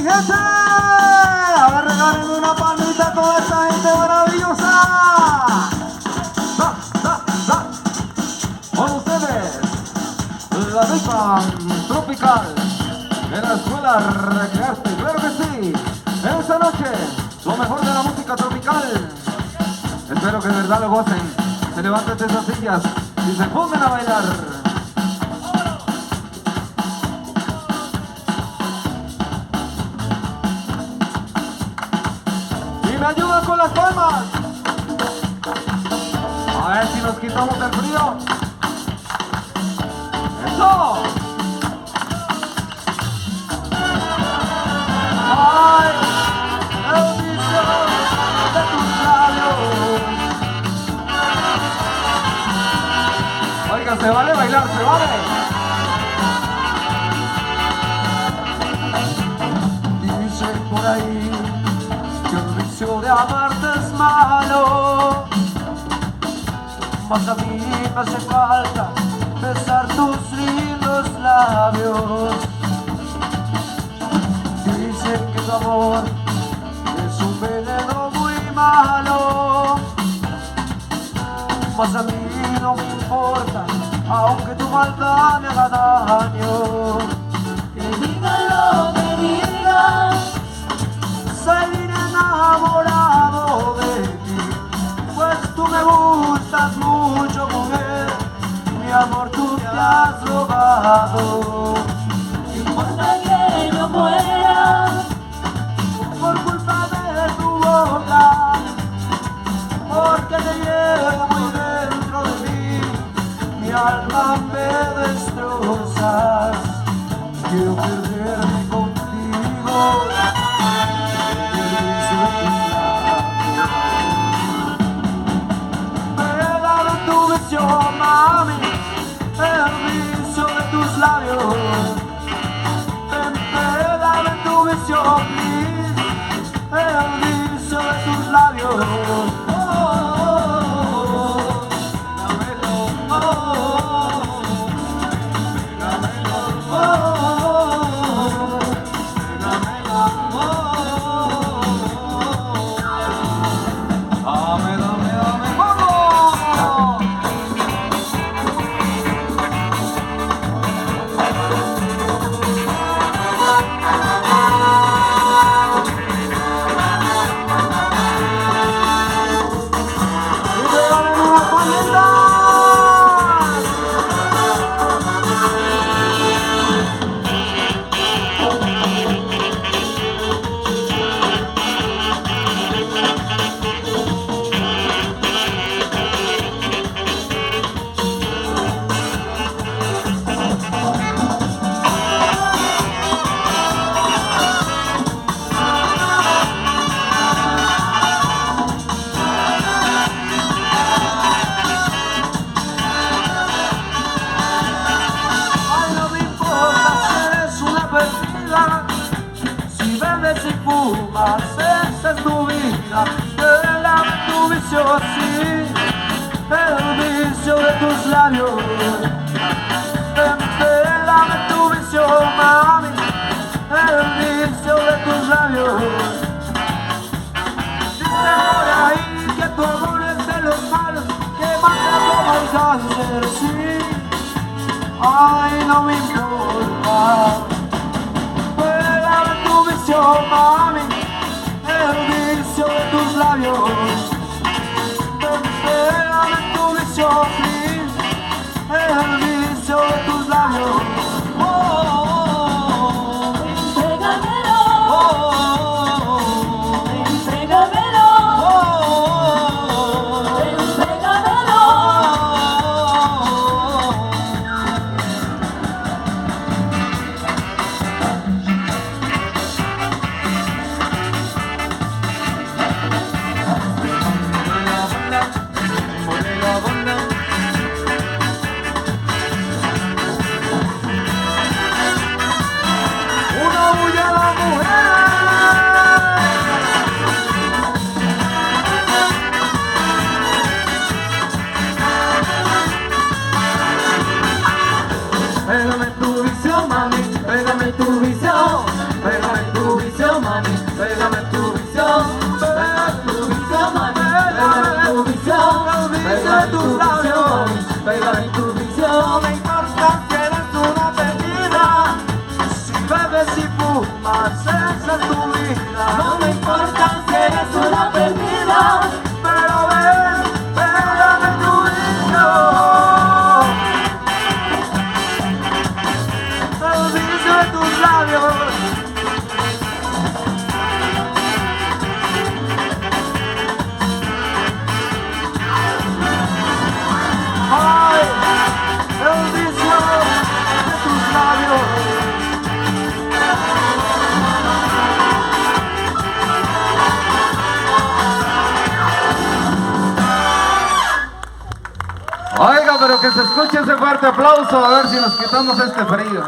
gente! A ver, regálenme una palmita a toda esta gente maravillosa. Con ustedes, la rifa tropical de la escuela Recrearte. Claro que sí, en esta noche, lo mejor de la música tropical. Espero que de verdad lo gocen. Se levanten de esas sillas y se pongan a bailar. Y me ayudan con las palmas. A ver si nos quitamos el frío. ¡Eso! ¡Ay! El vicio de tus labios. Oiga, se vale bailar, se vale. Dicen por ahí que el vicio de amarte es malo, mas a mí me hace falta besar tus lindos labios. Dicen que tu amor es un veneno muy malo, mas a mí no me importa, aunque tu maldad me haga daño. Que diga lo que diga, Seguiré enamorado de ti, pues tú me gustas mucho, mujer. Mi amor tú te has robado. no importa que yo muera, Por culpa de tu boca, porque te llevo muy dentro de mí. Mi alma me destrozas. Quiero perderme contigo. Pégame tu visión, mami, el vicio de tus labios. Pégame tu visión, please, el vicio de tus labios. Oh, oh, oh, pégamelo, oh, pégamelo, oh, pégamelo, oh. Dame, dame, dame, vamos. Y regalen una paleta. Ay, no me importa si eres una perdida, si bebes y fumas, esa es tu vida. Pégame tu vicio, sí, el vicio de tus labios. Pégame tu vicio, mami, el vicio de tus labios. Dice por ahí que tu amor es de los malos, que mata como el cáncer, sí. Ay, no me importa. Pégame tu vicio, mami, el vicio de tus labios. Pégame tu vicio, please, el vicio de tus labios. Oh, oh, entrégamelo, oh, oh, oh, entrégamelo, oh, oh, entrégamelo. esperanza en tu vida. No me importa si eres una perdida, Pero ven, dame tu beso. El vicio de tus labios. Ay, el vicio de tus labios. Oiga, pero que se escuche ese fuerte aplauso, a ver si nos quitamos este frío.